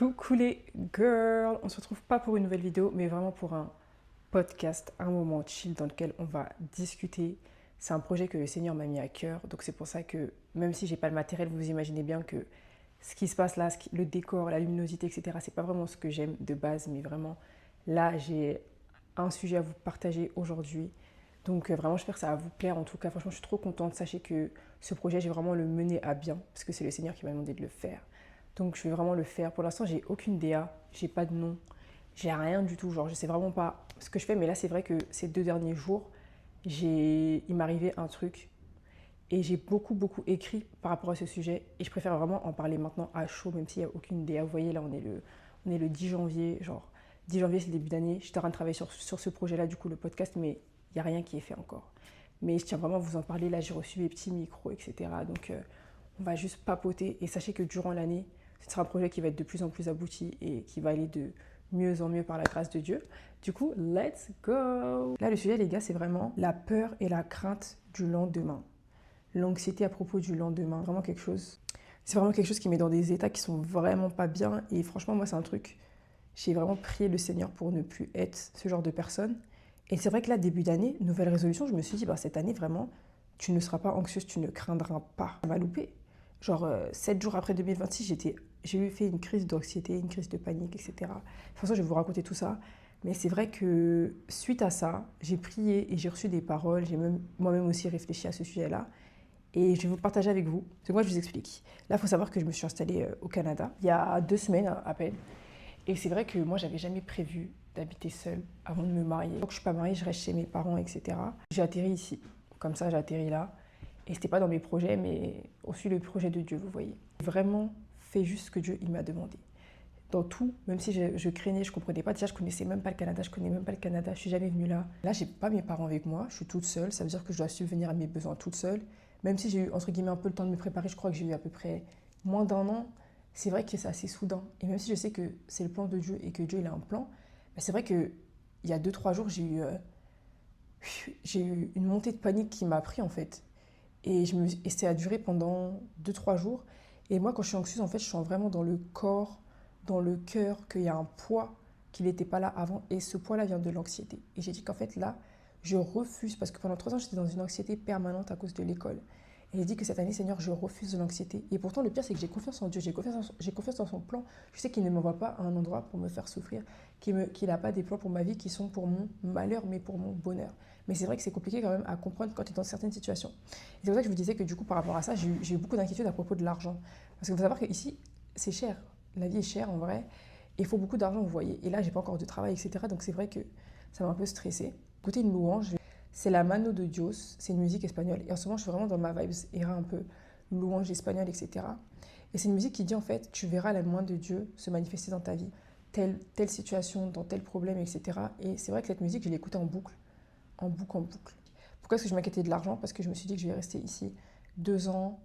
Coucou les girls, on se retrouve pas pour une nouvelle vidéo, mais vraiment pour un podcast, un moment chill dans lequel on va discuter. C'est un projet que le Seigneur m'a mis à cœur, donc c'est pour ça que même si j'ai pas le matériel, vous imaginez bien que ce qui se passe là, le décor, la luminosité, etc., c'est pas vraiment ce que j'aime de base, mais vraiment là j'ai un sujet à vous partager aujourd'hui. Donc vraiment j'espère que ça va vous plaire. En tout cas, franchement, je suis trop contente. Sachez que ce projet, j'ai vraiment le mener à bien parce que c'est le Seigneur qui m'a demandé de le faire. Donc je vais vraiment le faire. Pour l'instant, j'ai aucune DA, j'ai pas de nom, j'ai rien du tout. Genre, je sais vraiment pas ce que je fais. Mais là, c'est vrai que ces 2 derniers jours, il m'est arrivé un truc et j'ai beaucoup écrit par rapport à ce sujet. Et je préfère vraiment en parler maintenant à chaud, même s'il n'y a aucune DA. Vous voyez, là, on est le 10 janvier. Genre, 10 janvier, c'est le début d'année. J'étais en train de travailler sur ce projet-là, du coup, le podcast, mais il n'y a rien qui est fait encore. Mais je tiens vraiment à vous en parler. Là, j'ai reçu mes petits micros, etc. Donc, on va juste papoter. Et sachez que durant l'année, ce sera un projet qui va être de plus en plus abouti et qui va aller de mieux en mieux par la grâce de Dieu. Du coup, let's go! Là, le sujet, les gars, c'est vraiment la peur et la crainte du lendemain. L'anxiété à propos du lendemain. Vraiment quelque chose. C'est vraiment quelque chose qui met dans des états qui sont vraiment pas bien. Et franchement, moi, c'est un truc. J'ai vraiment prié le Seigneur pour ne plus être ce genre de personne. Et c'est vrai que là, début d'année, nouvelle résolution, je me suis dit, bah, cette année, vraiment, tu ne seras pas anxieuse, tu ne craindras pas. Ça m'a loupé. Genre, 7 jours après 2026, j'ai eu fait une crise d'anxiété, une crise de panique, etc. De toute façon, je vais vous raconter tout ça. Mais c'est vrai que suite à ça, j'ai prié et j'ai reçu des paroles. J'ai même moi-même aussi réfléchi à ce sujet-là. Et je vais vous partager avec vous. C'est moi, je vous explique. Là, il faut savoir que je me suis installée au Canada il y a 2 semaines à peine. Et c'est vrai que moi, j'avais jamais prévu d'habiter seule avant de me marier. Donc, je suis pas mariée, je reste chez mes parents, etc. J'ai atterri ici. Comme ça, j'ai atterri là. Et c'était pas dans mes projets, mais aussi le projet de Dieu, vous voyez. J'ai vraiment fait juste ce que Dieu il m'a demandé. Dans tout, même si je craignais, je comprenais pas. Déjà, je connaissais même pas le Canada, je connais même pas le Canada, je suis jamais venue là. Là, j'ai pas mes parents avec moi, je suis toute seule. Ça veut dire que je dois subvenir à mes besoins toute seule. Même si j'ai eu, entre guillemets, un peu le temps de me préparer, je crois que j'ai eu à peu près moins d'un an. C'est vrai que c'est assez soudain. Et même si je sais que c'est le plan de Dieu et que Dieu il a un plan, bah, c'est vrai que il y a 2, 3 jours, j'ai eu une montée de panique qui m'a pris en fait. Et ça a duré pendant 2, 3 jours. Et moi, quand je suis anxieuse, en fait, je sens vraiment dans le corps, dans le cœur, qu'il y a un poids qui n'était pas là avant. Et ce poids-là vient de l'anxiété. Et j'ai dit qu'en fait, là, je refuse, parce que pendant 3 ans, j'étais dans une anxiété permanente à cause de l'école. Et j'ai dit que cette année, Seigneur, je refuse de l'anxiété. Et pourtant, le pire, c'est que j'ai confiance en Dieu, j'ai confiance dans son plan. Je sais qu'il ne m'envoie pas à un endroit pour me faire souffrir, qu'il n'a pas des plans pour ma vie qui sont pour mon malheur, mais pour mon bonheur. Mais c'est vrai que c'est compliqué quand même à comprendre quand tu es dans certaines situations. Et c'est pour ça que je vous disais que du coup, par rapport à ça, j'ai eu beaucoup d'inquiétudes à propos de l'argent. Parce qu'il faut savoir qu'ici, c'est cher. La vie est chère en vrai. Et il faut beaucoup d'argent, vous voyez. Et là, j'ai pas encore de travail, etc. Donc c'est vrai que ça m'a un peu stressée. Écoutez une louange, c'est la Mano de Dios, c'est une musique espagnole. Et en ce moment, je suis vraiment dans ma vibe era un peu louange espagnole, etc. Et c'est une musique qui dit en fait, tu verras la main de Dieu se manifester dans ta vie. Telle situation, dans tel problème, etc. Et c'est vrai que cette musique, je l'ai écoutée en boucle, en boucle, en boucle. Pourquoi est-ce que je m'inquiétais de l'argent? Parce que je me suis dit que je vais rester ici 2 ans.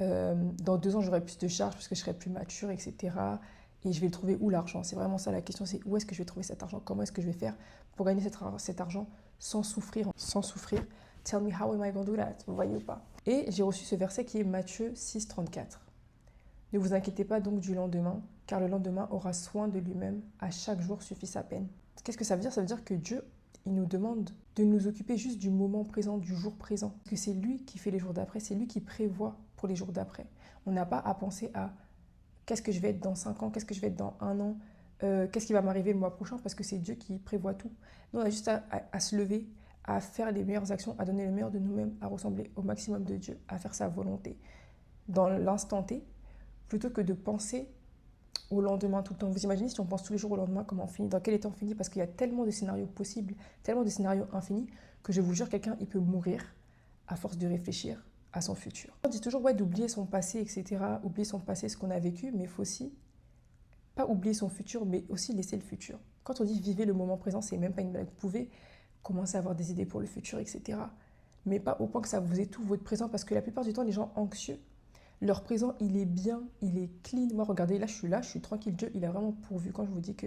Dans 2 ans, j'aurai plus de charges parce que je serai plus mature, etc. Et je vais le trouver où l'argent? C'est vraiment ça la question, c'est où est-ce que je vais trouver cet argent? Comment est-ce que je vais faire pour gagner cet argent sans souffrir? Sans souffrir. Tell me how am I going to do that? Vous voyez ou pas? Et j'ai reçu ce verset qui est Matthieu 6,34. Ne vous inquiétez pas donc du lendemain, car le lendemain aura soin de lui-même. À chaque jour suffit sa peine. Qu'est-ce que ça veut dire? Ça veut dire que Dieu, il nous demande de nous occuper juste du moment présent, du jour présent. Parce que c'est lui qui fait les jours d'après, c'est lui qui prévoit pour les jours d'après. On n'a pas à penser à qu'est-ce que je vais être dans 5 ans, qu'est-ce que je vais être dans 1 an, qu'est-ce qui va m'arriver le mois prochain, parce que c'est Dieu qui prévoit tout. Nous, on a juste à se lever, à faire les meilleures actions, à donner le meilleur de nous-mêmes, à ressembler au maximum de Dieu, à faire sa volonté dans l'instant T, plutôt que de penser au lendemain tout le temps. Vous imaginez si on pense tous les jours au lendemain, comment on finit, dans quel état on finit, parce qu'il y a tellement de scénarios possibles, tellement de scénarios infinis, que je vous jure, quelqu'un, il peut mourir à force de réfléchir à son futur. On dit toujours ouais, d'oublier son passé, etc., oublier son passé, ce qu'on a vécu, mais il faut aussi pas oublier son futur, mais aussi laisser le futur. Quand on dit vivez le moment présent, c'est même pas une blague. Vous pouvez commencer à avoir des idées pour le futur, etc., mais pas au point que ça vous étouffe votre présent, parce que la plupart du temps, les gens anxieux, leur présent, il est bien, il est clean. Moi, regardez, là, je suis tranquille. Dieu, il a vraiment pourvu. Quand je vous dis que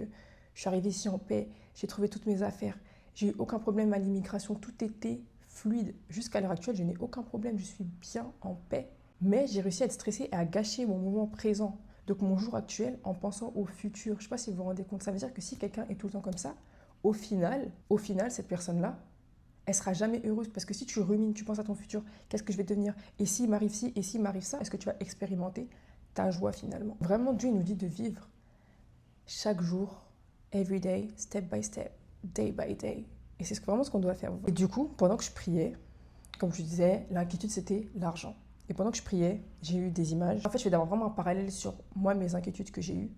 je suis arrivée ici en paix, j'ai trouvé toutes mes affaires, j'ai eu aucun problème à l'immigration, tout était fluide. Jusqu'à l'heure actuelle, je n'ai aucun problème, je suis bien en paix. Mais j'ai réussi à être stressée et à gâcher mon moment présent. Donc mon jour actuel en pensant au futur. Je ne sais pas si vous vous rendez compte. Ça veut dire que si quelqu'un est tout le temps comme ça, au final, cette personne-là, elle sera jamais heureuse. Parce que si tu rumines, tu penses à ton futur, qu'est-ce que je vais devenir? Et s'il m'arrive ci, et s'il m'arrive ça, est-ce que tu vas expérimenter ta joie finalement? Vraiment, Dieu il nous dit de vivre chaque jour, every day, step by step, day by day. Et c'est vraiment ce qu'on doit faire. Et du coup, pendant que je priais, comme je disais, l'inquiétude c'était l'argent. Et pendant que je priais, j'ai eu des images. En fait, je vais d'avoir vraiment un parallèle sur moi, mes inquiétudes que j'ai eues.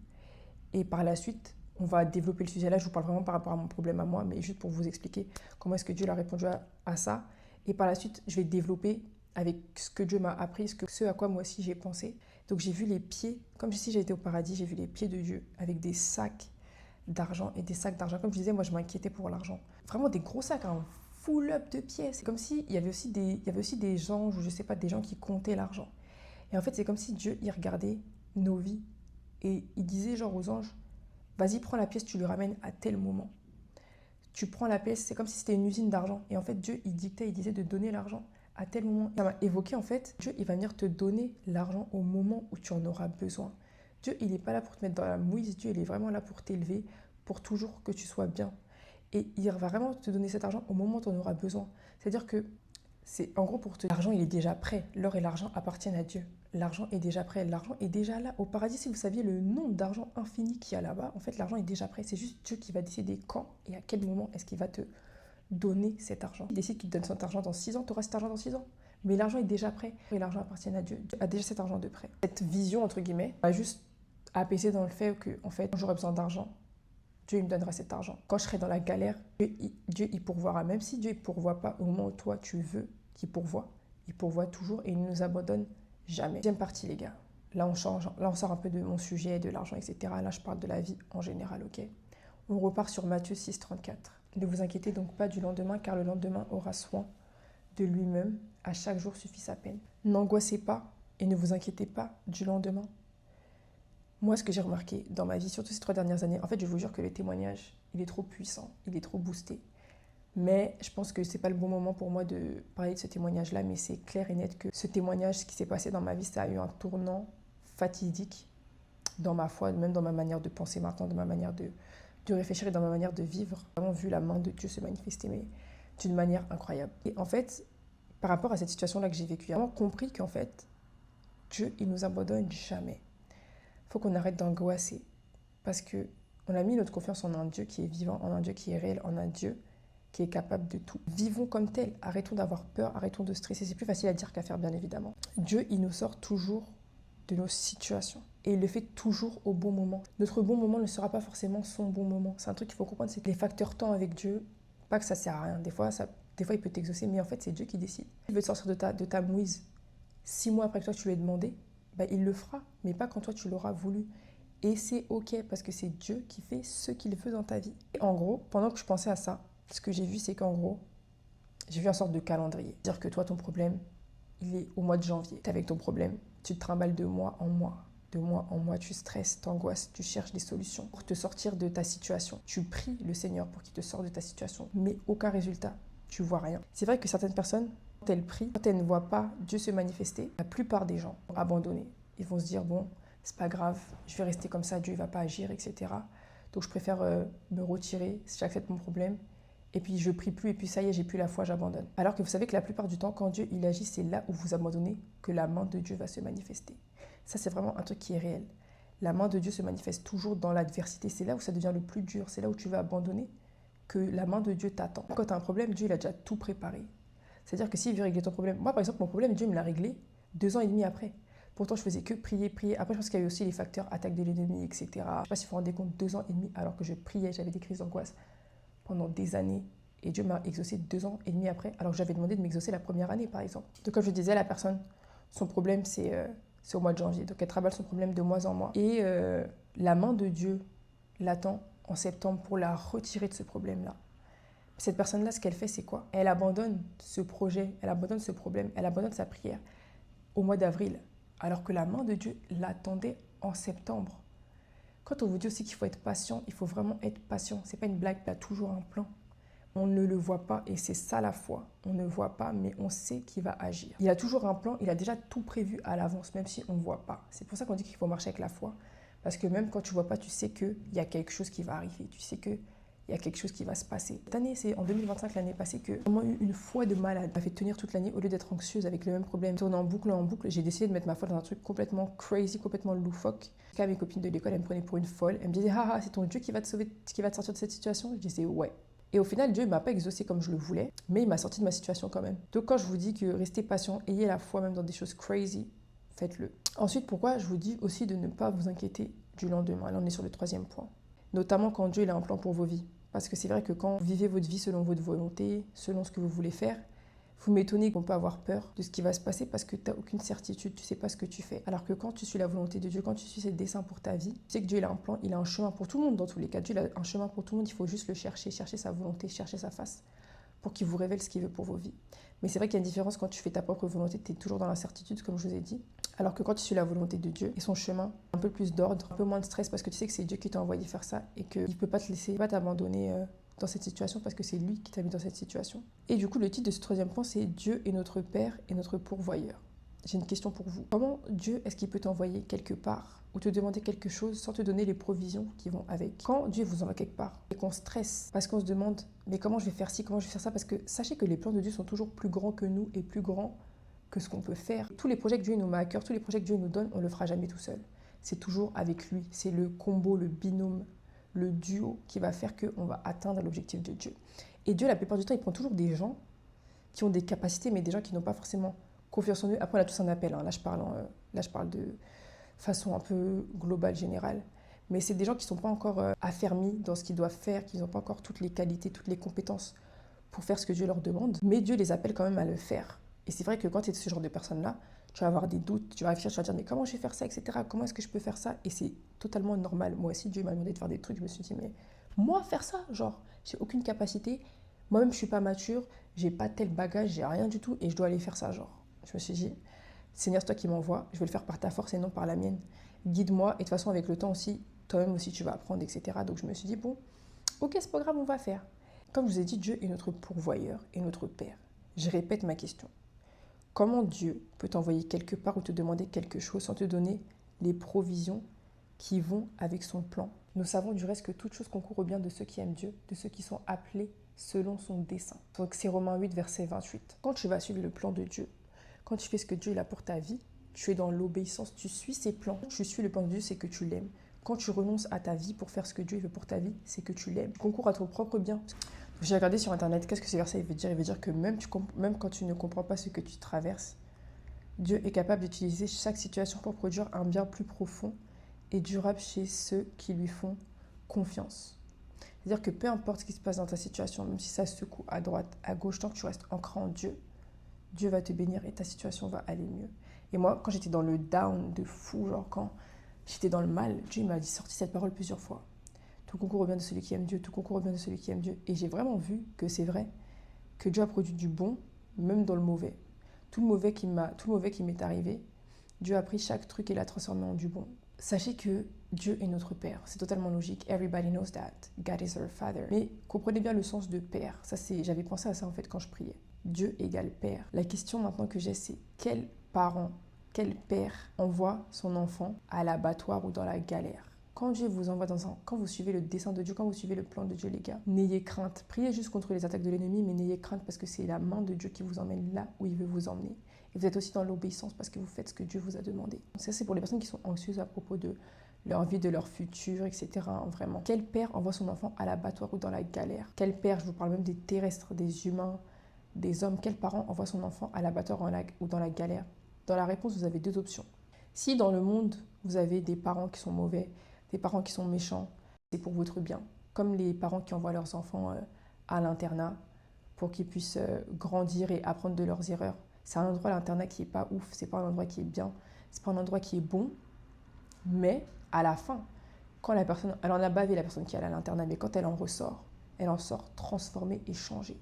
Et par la suite, on va développer le sujet. Là, je vous parle vraiment par rapport à mon problème à moi, mais juste pour vous expliquer comment est-ce que Dieu a répondu à ça. Et par la suite, je vais développer avec ce que Dieu m'a appris, ce à quoi moi aussi j'ai pensé. Donc j'ai vu les pieds, comme si j'ai été au paradis, j'ai vu les pieds de Dieu avec des sacs d'argent et des sacs d'argent. Comme je disais, moi je m'inquiétais pour l'argent. Vraiment des gros sacs, un full up de pièces. C'est comme s'il y avait aussi des anges, ou je sais pas, des gens qui comptaient l'argent. Et en fait, c'est comme si Dieu, il regardait nos vies et il disait genre aux anges, vas-y, prends la pièce, tu lui ramènes à tel moment. Tu prends la pièce, c'est comme si c'était une usine d'argent. Et en fait, Dieu, il dictait, il disait de donner l'argent à tel moment. Ça m'a évoqué, en fait, Dieu, il va venir te donner l'argent au moment où tu en auras besoin. Dieu, il n'est pas là pour te mettre dans la mouise. Dieu, il est vraiment là pour t'élever, pour toujours que tu sois bien. Et il va vraiment te donner cet argent au moment où tu en auras besoin. C'est-à-dire que c'est en gros pour te... L'argent, il est déjà prêt. L'or et l'argent appartiennent à Dieu. L'argent est déjà prêt. L'argent est déjà là. Au paradis, si vous saviez le nombre d'argent infini qu'il y a là-bas, en fait, l'argent est déjà prêt. C'est juste Dieu qui va décider quand et à quel moment est-ce qu'il va te donner cet argent. Il décide qu'il te donne cet argent dans 6 ans, tu auras cet argent dans 6 ans. Mais l'argent est déjà prêt. Et l'argent appartient à Dieu. Dieu a déjà cet argent de prêt. Cette vision, entre guillemets, va juste apaiser dans le fait que, en fait, quand j'aurai besoin d'argent, Dieu il me donnera cet argent. Quand je serai dans la galère, Dieu il pourvoira. Même si Dieu ne pourvoit pas au moment où toi tu veux qu'il pourvoie, il pourvoit toujours et il ne nous abandonne jamais. Deuxième partie, les gars. Là, on change. Là, on sort un peu de mon sujet, de l'argent, etc. Là, je parle de la vie en général, ok? On repart sur Matthieu 6, 34. Ne vous inquiétez donc pas du lendemain, car le lendemain aura soin de lui-même. À chaque jour suffit sa peine. N'angoissez pas et ne vous inquiétez pas du lendemain. Moi, ce que j'ai remarqué dans ma vie, surtout ces 3 dernières années, en fait, je vous jure que le témoignage, il est trop puissant, il est trop boosté. Mais je pense que c'est pas le bon moment pour moi de parler de ce témoignage-là, mais c'est clair et net que ce témoignage, ce qui s'est passé dans ma vie, ça a eu un tournant fatidique dans ma foi, même dans ma manière de penser maintenant, dans ma manière de réfléchir et dans ma manière de vivre. J'ai vraiment vu la main de Dieu se manifester, mais d'une manière incroyable. Et en fait, par rapport à cette situation-là que j'ai vécue, j'ai vraiment compris qu'en fait, Dieu, il nous abandonne jamais. Il faut qu'on arrête d'angoisser parce qu'on a mis notre confiance en un Dieu qui est vivant, en un Dieu qui est réel, en un Dieu qui est capable de tout. Vivons comme tel, arrêtons d'avoir peur, arrêtons de stresser. C'est plus facile à dire qu'à faire, bien évidemment. Dieu, il nous sort toujours de nos situations et il le fait toujours au bon moment. Notre bon moment ne sera pas forcément son bon moment. C'est un truc qu'il faut comprendre, c'est que les facteurs temps avec Dieu, pas que ça sert à rien. Des fois, il peut t'exaucer, mais en fait, c'est Dieu qui décide. Il veut te sortir de ta mouise 6 mois après que toi, tu lui aies demandé. Ben, il le fera, mais pas quand toi tu l'auras voulu. Et c'est ok, parce que c'est Dieu qui fait ce qu'il veut dans ta vie. Et en gros, pendant que je pensais à ça, ce que j'ai vu, c'est qu'en gros, j'ai vu une sorte de calendrier. C'est-à-dire que toi, ton problème, il est au mois de janvier. Tu es avec ton problème, tu te trimbales de mois en mois. De mois en mois, tu stresses, t'angoisses, tu cherches des solutions pour te sortir de ta situation. Tu pries le Seigneur pour qu'il te sorte de ta situation, mais aucun résultat. Tu vois rien. C'est vrai que certaines personnes, quand elles prient, quand elles ne voient pas Dieu se manifester, la plupart des gens vont abandonner. Ils vont se dire, bon, c'est pas grave, je vais rester comme ça, Dieu ne va pas agir, etc. Donc je préfère me retirer, j'accepte mon problème, et puis je prie plus, et puis ça y est, j'ai plus la foi, j'abandonne. Alors que vous savez que la plupart du temps, quand Dieu il agit, c'est là où vous abandonnez que la main de Dieu va se manifester. Ça, c'est vraiment un truc qui est réel. La main de Dieu se manifeste toujours dans l'adversité. C'est là où ça devient le plus dur, c'est là où tu vas abandonner que la main de Dieu t'attend. Quand tu as un problème, Dieu il a déjà tout préparé. C'est-à-dire que s'il veut régler ton problème, moi par exemple, mon problème, Dieu me l'a réglé 2 ans et demi après. Pourtant, je faisais que prier, prier. Après, je pense qu'il y a eu aussi les facteurs attaque de l'ennemi, etc. Je ne sais pas si vous vous rendez compte, 2 ans et demi alors que je priais, j'avais des crises d'angoisse pendant des années. Et Dieu m'a exaucé 2 ans et demi après, alors que j'avais demandé de m'exaucer la première année, par exemple. Donc, comme je disais, la personne, son problème, c'est au mois de janvier. Donc, elle travaille son problème de mois en mois. Et la main de Dieu l'attend en septembre pour la retirer de ce problème-là. Cette personne-là, ce qu'elle fait, c'est quoi? Elle abandonne ce projet, elle abandonne ce problème, elle abandonne sa prière au mois d'avril, alors que la main de Dieu l'attendait en septembre. Quand on vous dit aussi qu'il faut être patient, il faut vraiment être patient. C'est pas une blague, il y a toujours un plan. On ne le voit pas et c'est ça la foi. On ne voit pas mais on sait qu'il va agir. Il a toujours un plan, il a déjà tout prévu à l'avance, même si on ne voit pas. C'est pour ça qu'on dit qu'il faut marcher avec la foi. Parce que même quand tu ne vois pas, tu sais qu'il y a quelque chose qui va arriver. Tu sais qu'il y a quelque chose qui va se passer. Cette année, c'est en 2025, l'année passée, que j'ai vraiment eu une foi de malade. Ça m'a fait tenir toute l'année au lieu d'être anxieuse avec le même problème. Tourner en boucle, j'ai décidé de mettre ma foi dans un truc complètement crazy, complètement loufoque. Quand mes copines de l'école, elles me prenaient pour une folle. Elles me disaient, ah, ah, c'est ton Dieu qui va te sauver, qui va te sortir de cette situation. Je disais, ouais. Et au final, Dieu ne m'a pas exaucé comme je le voulais, mais il m'a sorti de ma situation quand même. Donc quand je vous dis que restez patient, ayez la foi même dans des choses crazy, faites-le. Ensuite, pourquoi je vous dis aussi de ne pas vous inquiéter du lendemain. Là, on est sur le troisième point. Notamment quand Dieu il a un plan pour vos vies. Parce que c'est vrai que quand vous vivez votre vie selon votre volonté, selon ce que vous voulez faire, vous m'étonnez qu'on peut avoir peur de ce qui va se passer parce que tu n'as aucune certitude, tu ne sais pas ce que tu fais. Alors que quand tu suis la volonté de Dieu, quand tu suis ses desseins pour ta vie, tu sais que Dieu il a un plan, il a un chemin pour tout le monde dans tous les cas. Dieu il a un chemin pour tout le monde, il faut juste le chercher, chercher sa volonté, chercher sa face pour qu'il vous révèle ce qu'il veut pour vos vies. Mais c'est vrai qu'il y a une différence quand tu fais ta propre volonté, tu es toujours dans l'incertitude comme je vous ai dit. Alors que quand tu suis la volonté de Dieu et son chemin, un peu plus d'ordre, un peu moins de stress parce que tu sais que c'est Dieu qui t'a envoyé faire ça et qu'il ne peut pas te laisser, pas t'abandonner dans cette situation parce que c'est lui qui t'a mis dans cette situation. Et du coup, le titre de ce troisième point, c'est Dieu est notre Père et notre pourvoyeur. J'ai une question pour vous. Comment Dieu est-ce qu'il peut t'envoyer quelque part ou te demander quelque chose sans te donner les provisions qui vont avec? Quand Dieu vous envoie quelque part et qu'on stresse parce qu'on se demande mais comment je vais faire ci, comment je vais faire ça, parce que sachez que les plans de Dieu sont toujours plus grands que nous et plus grands que ce qu'on peut faire. Tous les projets que Dieu nous met à cœur, tous les projets que Dieu nous donne, on ne le fera jamais tout seul. C'est toujours avec lui. C'est le combo, le binôme, le duo qui va faire qu'on va atteindre l'objectif de Dieu. Et Dieu, la plupart du temps, il prend toujours des gens qui ont des capacités, mais des gens qui n'ont pas forcément confiance en eux. Après, on a tous un appel. Hein. Là, je parle de façon un peu globale, générale. Mais c'est des gens qui ne sont pas encore affermis dans ce qu'ils doivent faire, qui n'ont pas encore toutes les qualités, toutes les compétences pour faire ce que Dieu leur demande. Mais Dieu les appelle quand même à le faire. Et c'est vrai que quand tu es ce genre de personne-là, tu vas avoir des doutes, tu vas réfléchir, tu vas dire mais comment je vais faire ça, etc. Comment est-ce que je peux faire ça? Et c'est totalement normal. Moi aussi, Dieu m'a demandé de faire des trucs. Je me suis dit mais moi, faire ça, genre, j'ai aucune capacité. Moi-même, je suis pas mature, j'ai pas tel bagage, j'ai rien du tout et je dois aller faire ça, genre. Je me suis dit, Seigneur, c'est toi qui m'envoies, je vais le faire par ta force et non par la mienne. Guide-moi et de toute façon, avec le temps aussi, toi-même aussi, tu vas apprendre, etc. Donc je me suis dit, bon, ok, c'est pas grave, on va faire. Comme je vous ai dit, Dieu est notre pourvoyeur et notre Père. Je répète ma question. Comment Dieu peut t'envoyer quelque part ou te demander quelque chose sans te donner les provisions qui vont avec son plan? Nous savons du reste que toute chose concourt au bien de ceux qui aiment Dieu, de ceux qui sont appelés selon son dessein. Donc c'est Romains 8, verset 28. Quand tu vas suivre le plan de Dieu, quand tu fais ce que Dieu a pour ta vie, tu es dans l'obéissance, tu suis ses plans. Tu suis le plan de Dieu, c'est que tu l'aimes. Quand tu renonces à ta vie pour faire ce que Dieu veut pour ta vie, c'est que tu l'aimes. Tu concours à ton propre bien. J'ai regardé sur internet, qu'est-ce que ce verset veut dire? Il veut dire que même quand tu ne comprends pas ce que tu traverses, Dieu est capable d'utiliser chaque situation pour produire un bien plus profond et durable chez ceux qui lui font confiance. C'est-à-dire que peu importe ce qui se passe dans ta situation, même si ça secoue à droite, à gauche, tant que tu restes ancré en Dieu, Dieu va te bénir et ta situation va aller mieux. Et moi, quand j'étais dans le down de fou, genre quand j'étais dans le mal, Dieu m'a sorti cette parole plusieurs fois. Tout concourt au bien de celui qui aime Dieu, tout concourt au bien de celui qui aime Dieu. Et j'ai vraiment vu que c'est vrai, que Dieu a produit du bon, même dans le mauvais. Tout le mauvais qui m'est arrivé, Dieu a pris chaque truc et l'a transformé en du bon. Sachez que Dieu est notre Père. C'est totalement logique. Everybody knows that. God is our Father. Mais comprenez bien le sens de Père. J'avais pensé à ça en fait quand je priais. Dieu égale Père. La question maintenant que j'ai, c'est quel parent, quel père envoie son enfant à l'abattoir ou dans la galère? Quand Dieu vous envoie quand vous suivez le dessein de Dieu, quand vous suivez le plan de Dieu, les gars, n'ayez crainte. Priez juste contre les attaques de l'ennemi, mais n'ayez crainte parce que c'est la main de Dieu qui vous emmène là où il veut vous emmener. Et vous êtes aussi dans l'obéissance parce que vous faites ce que Dieu vous a demandé. Ça, c'est pour les personnes qui sont anxieuses à propos de leur vie, de leur futur, etc. Vraiment. Quel père envoie son enfant à l'abattoir ou dans la galère? Quel père, je vous parle même des terrestres, des humains, des hommes, quel parent envoie son enfant à l'abattoir ou dans la galère? Dans la réponse, vous avez deux options. Si dans le monde, vous avez des parents qui sont mauvais, des parents qui sont méchants, c'est pour votre bien. Comme les parents qui envoient leurs enfants à l'internat pour qu'ils puissent grandir et apprendre de leurs erreurs. C'est un endroit, l'internat, qui n'est pas ouf, c'est pas un endroit qui est bien, c'est pas un endroit qui est bon, mais à la fin, quand la personne, elle en a bavé la personne qui est à l'internat, mais quand elle en sort transformée et changée.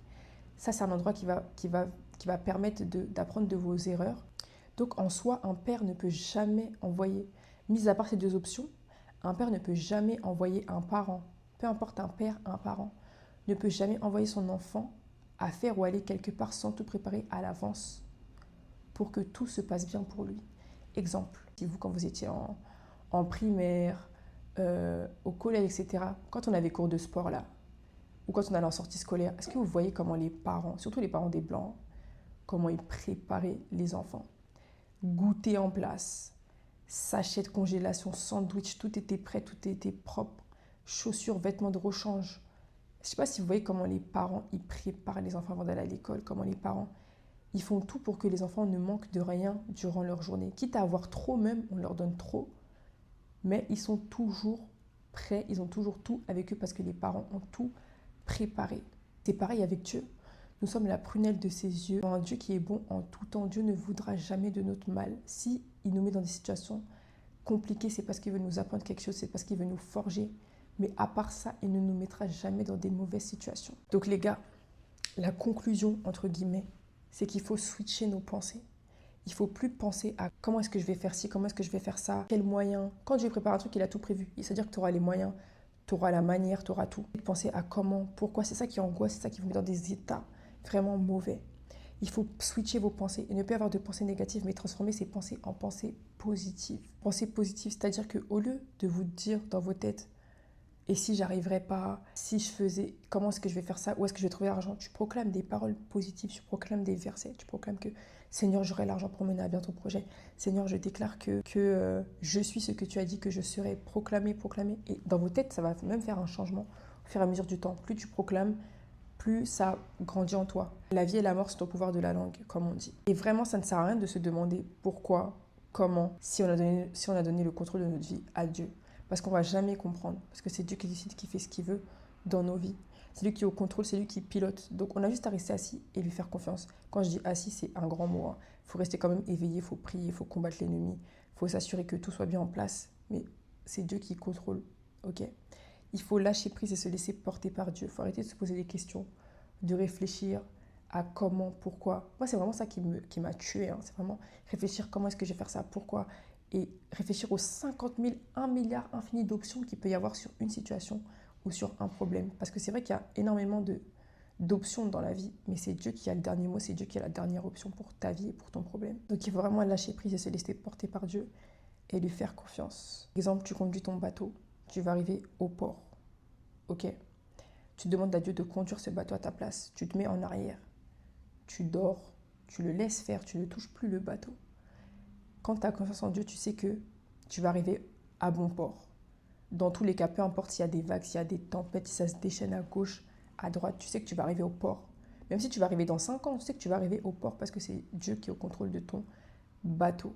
Ça, c'est un endroit qui va permettre d'apprendre de vos erreurs. Donc, en soi, un père ne peut jamais envoyer, mis à part ces deux options, un père ne peut jamais envoyer un parent, peu importe un père, un parent, ne peut jamais envoyer son enfant à faire ou aller quelque part sans tout préparer à l'avance pour que tout se passe bien pour lui. Exemple, si vous, quand vous étiez en primaire, au collège, etc., quand on avait cours de sport là, ou quand on allait en sortie scolaire, est-ce que vous voyez comment les parents, surtout les parents des Blancs, comment ils préparaient les enfants? Goûter en place, sachet de congélation, sandwich, tout était prêt, tout était propre, chaussures, vêtements de rechange. Je ne sais pas si vous voyez comment les parents ils préparent les enfants avant d'aller à l'école, comment les parents ils font tout pour que les enfants ne manquent de rien durant leur journée. Quitte à avoir trop même, on leur donne trop, mais ils sont toujours prêts, ils ont toujours tout avec eux parce que les parents ont tout préparé. C'est pareil avec Dieu. Nous sommes la prunelle de ses yeux. Un Dieu qui est bon en tout temps. Dieu ne voudra jamais de notre mal. Si il nous met dans des situations compliquées, c'est parce qu'il veut nous apprendre quelque chose, c'est parce qu'il veut nous forger. Mais à part ça, il ne nous mettra jamais dans des mauvaises situations. Donc les gars, la conclusion, entre guillemets, c'est qu'il faut switcher nos pensées. Il ne faut plus penser à comment est-ce que je vais faire ci, comment est-ce que je vais faire ça, quels moyens. Quand Dieu prépare un truc, il a tout prévu. C'est-à-dire que tu auras les moyens, tu auras la manière, tu auras tout. Penser à comment, pourquoi, c'est ça qui angoisse, c'est ça qui vous met dans des états vraiment mauvais. Il faut switcher vos pensées et ne pas avoir de pensées négatives, mais transformer ces pensées en pensées positives. Pensées positives, c'est-à-dire qu'au lieu de vous dire dans vos têtes, et si j'arriverais pas, si je faisais, comment est-ce que je vais faire ça, où est-ce que je vais trouver l'argent, tu proclames des paroles positives, tu proclames des versets, tu proclames que Seigneur, j'aurai l'argent pour mener à bien ton projet. Seigneur, je déclare que je suis ce que tu as dit que je serai. Proclamer. Et dans vos têtes, ça va même faire un changement au fur et à mesure du temps. Plus tu proclames, plus ça grandit en toi. La vie et la mort, c'est au pouvoir de la langue, comme on dit. Et vraiment, ça ne sert à rien de se demander pourquoi, comment, si on a donné le contrôle de notre vie à Dieu. Parce qu'on ne va jamais comprendre. Parce que c'est Dieu qui décide, qui fait ce qu'il veut dans nos vies. C'est lui qui est au contrôle, c'est lui qui pilote. Donc on a juste à rester assis et lui faire confiance. Quand je dis assis, c'est un grand mot. Il faut rester quand même éveillé, il faut prier, il faut combattre l'ennemi. Il faut s'assurer que tout soit bien en place. Mais c'est Dieu qui contrôle. Ok ? Il faut lâcher prise et se laisser porter par Dieu. Il faut arrêter de se poser des questions, de réfléchir à comment, pourquoi. Moi, c'est vraiment ça qui m'a tuée. C'est vraiment réfléchir comment est-ce que je vais faire ça, pourquoi. Et réfléchir aux 50 000, 1 milliard infini d'options qu'il peut y avoir sur une situation ou sur un problème. Parce que c'est vrai qu'il y a énormément d'options dans la vie, mais c'est Dieu qui a le dernier mot, c'est Dieu qui a la dernière option pour ta vie et pour ton problème. Donc il faut vraiment lâcher prise et se laisser porter par Dieu et lui faire confiance. Exemple, tu conduis ton bateau, tu vas arriver au port, ok ? Tu demandes à Dieu de conduire ce bateau à ta place, tu te mets en arrière, tu dors, tu le laisses faire, tu ne touches plus le bateau. Quand tu as confiance en Dieu, tu sais que tu vas arriver à bon port. Dans tous les cas, peu importe s'il y a des vagues, s'il y a des tempêtes, si ça se déchaîne à gauche, à droite, tu sais que tu vas arriver au port. Même si tu vas arriver dans 5 ans, tu sais que tu vas arriver au port parce que c'est Dieu qui est au contrôle de ton bateau.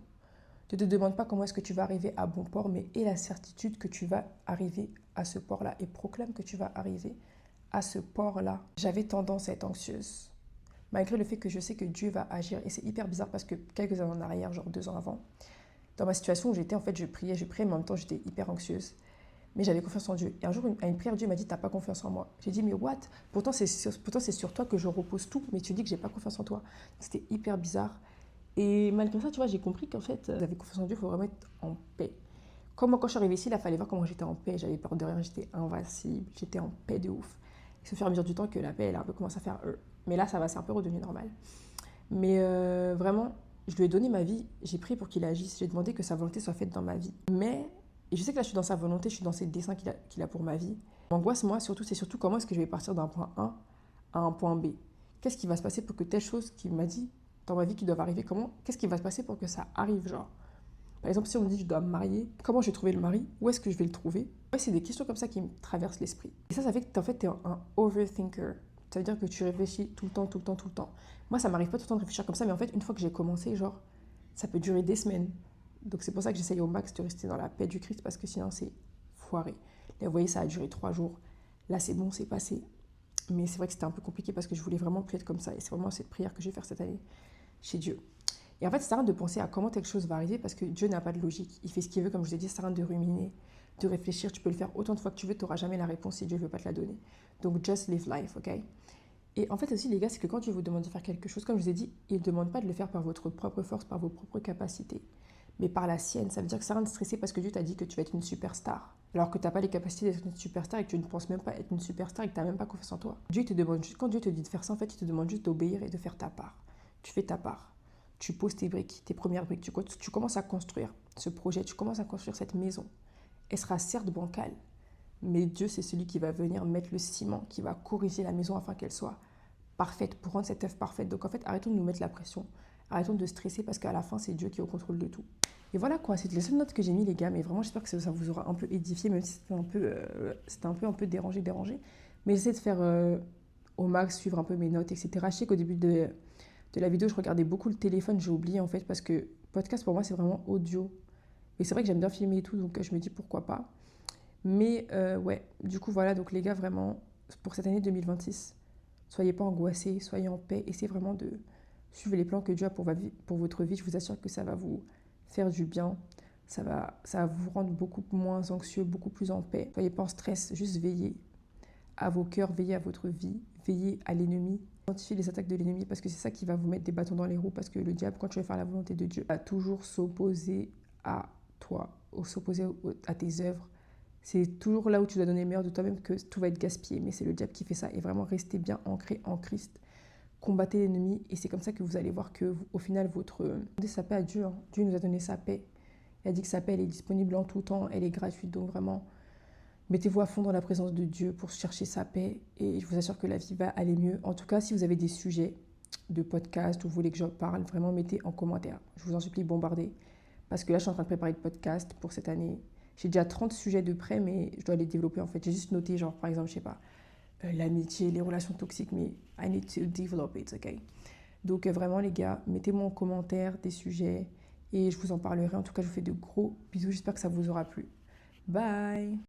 Ne te demande pas comment est-ce que tu vas arriver à bon port, mais aie la certitude que tu vas arriver à ce port-là et proclame que tu vas arriver à ce port-là. J'avais tendance à être anxieuse, malgré le fait que je sais que Dieu va agir. Et c'est hyper bizarre parce que quelques années en arrière, genre 2 ans avant, dans ma situation où j'étais, en fait, je priais, mais en même temps, j'étais hyper anxieuse. Mais j'avais confiance en Dieu. Et un jour, à une prière, Dieu m'a dit, t'as pas confiance en moi. J'ai dit, mais what? Pourtant, c'est sur toi que je repose tout, mais tu dis que j'ai pas confiance en toi. C'était hyper bizarre. Et malgré ça, tu vois, j'ai compris qu'en fait, j'avais confiance en Dieu, il faut vraiment être en paix. Comme moi, quand je suis arrivée ici, il fallait voir comment j'étais en paix. J'avais peur de rien, j'étais invincible, j'étais en paix de ouf. Et c'est au fur et à mesure du temps que la paix, elle a un peu commencé à faire... Mais là, ça va, c'est un peu redevenu normal. Mais vraiment, je lui ai donné ma vie, j'ai prié pour qu'il agisse, j'ai demandé que sa volonté soit faite dans ma vie. Mais, et je sais que là, je suis dans sa volonté, je suis dans ses desseins qu'il a pour ma vie. L'angoisse, moi, c'est surtout comment est-ce que je vais partir d'un point A à un point B. Qu'est-ce qui va se passer pour que telle chose qu'il m'a dit dans ma vie qui doit arriver, qu'est-ce qui va se passer pour que ça arrive, genre. Par exemple, si on me dit que je dois me marier, comment je vais trouver le mari? Où est-ce que je vais le trouver? Ouais, c'est des questions comme ça qui me traversent l'esprit. Et ça fait que en fait, tu es un overthinker. Ça veut dire que tu réfléchis tout le temps. Moi, ça m'arrive pas tout le temps de réfléchir comme ça, mais en fait, une fois que j'ai commencé, genre, ça peut durer des semaines. Donc c'est pour ça que j'essaye au max de rester dans la paix du Christ, parce que sinon, c'est foiré. Là, vous voyez, ça a duré 3 jours. Là, c'est bon, c'est passé. Mais c'est vrai que c'était un peu compliqué parce que je voulais vraiment plus être comme ça. Et c'est vraiment cette prière que je vais faire cette année chez Dieu. Et en fait, ça sert à rien de penser à comment quelque chose va arriver parce que Dieu n'a pas de logique. Il fait ce qu'il veut, comme je vous ai dit, ça sert à rien de ruminer, de réfléchir. Tu peux le faire autant de fois que tu veux, tu n'auras jamais la réponse si Dieu ne veut pas te la donner. Donc, just live life, ok? Et en fait aussi, les gars, c'est que quand Dieu vous demande de faire quelque chose, comme je vous ai dit, il ne demande pas de le faire par votre propre force, par vos propres capacités, mais par la sienne. Ça veut dire que ça sert à rien de stresser parce que Dieu t'a dit que tu vas être une superstar. Alors que tu n'as pas les capacités d'être une superstar et que tu ne penses même pas être une superstar et que tu n'as même pas confiance en toi. Dieu te demande, quand Dieu te dit de faire ça, en fait, il te demande juste d'obéir et de faire ta part. Tu fais ta part. Tu poses tes briques, tes premières briques. Tu commences à construire ce projet, tu commences à construire cette maison. Elle sera certes bancale, mais Dieu, c'est celui qui va venir mettre le ciment, qui va corriger la maison afin qu'elle soit parfaite, pour rendre cette œuvre parfaite. Donc en fait, arrêtons de nous mettre la pression, arrêtons de stresser parce qu'à la fin, c'est Dieu qui est au contrôle de tout. Et voilà quoi, c'est les seules notes que j'ai mis les gars, mais vraiment j'espère que ça vous aura un peu édifié, même si c'était un peu dérangé. Mais j'essaie de faire au max, suivre un peu mes notes, etc. Je sais qu'au début de la vidéo, je regardais beaucoup le téléphone, j'ai oublié en fait, parce que podcast pour moi c'est vraiment audio. Et c'est vrai que j'aime bien filmer et tout, donc je me dis pourquoi pas. Mais ouais, du coup voilà, donc les gars, vraiment, pour cette année 2026, soyez pas angoissés, soyez en paix, essayez vraiment de suivre les plans que Dieu a pour votre vie. Je vous assure que ça va vous faire du bien, ça va vous rendre beaucoup moins anxieux, beaucoup plus en paix. Soyez pas en stress, juste veillez à vos cœurs, veillez à votre vie, veillez à l'ennemi. Identifiez les attaques de l'ennemi parce que c'est ça qui va vous mettre des bâtons dans les roues, parce que le diable, quand tu vas faire la volonté de Dieu, va toujours s'opposer à toi, ou s'opposer à tes œuvres. C'est toujours là où tu dois donner le meilleur de toi-même que tout va être gaspillé, mais c'est le diable qui fait ça. Et vraiment, restez bien ancré en Christ, combattez l'ennemi, et c'est comme ça que vous allez voir que au final, demandez sa paix à Dieu, hein. Dieu nous a donné sa paix. Il a dit que sa paix, elle est disponible en tout temps, elle est gratuite, donc vraiment, mettez-vous à fond dans la présence de Dieu pour chercher sa paix, et je vous assure que la vie va aller mieux. En tout cas, si vous avez des sujets de podcast ou vous voulez que j'en parle, vraiment mettez en commentaire. Je vous en supplie, bombardez. Parce que là, je suis en train de préparer le podcast pour cette année. J'ai déjà 30 sujets de près, mais je dois les développer en fait. J'ai juste noté, genre, par exemple, je sais pas, l'amitié, les relations toxiques, mais I need to develop it, ok? Donc, vraiment, les gars, mettez-moi en commentaire des sujets et je vous en parlerai. En tout cas, je vous fais de gros bisous. J'espère que ça vous aura plu. Bye!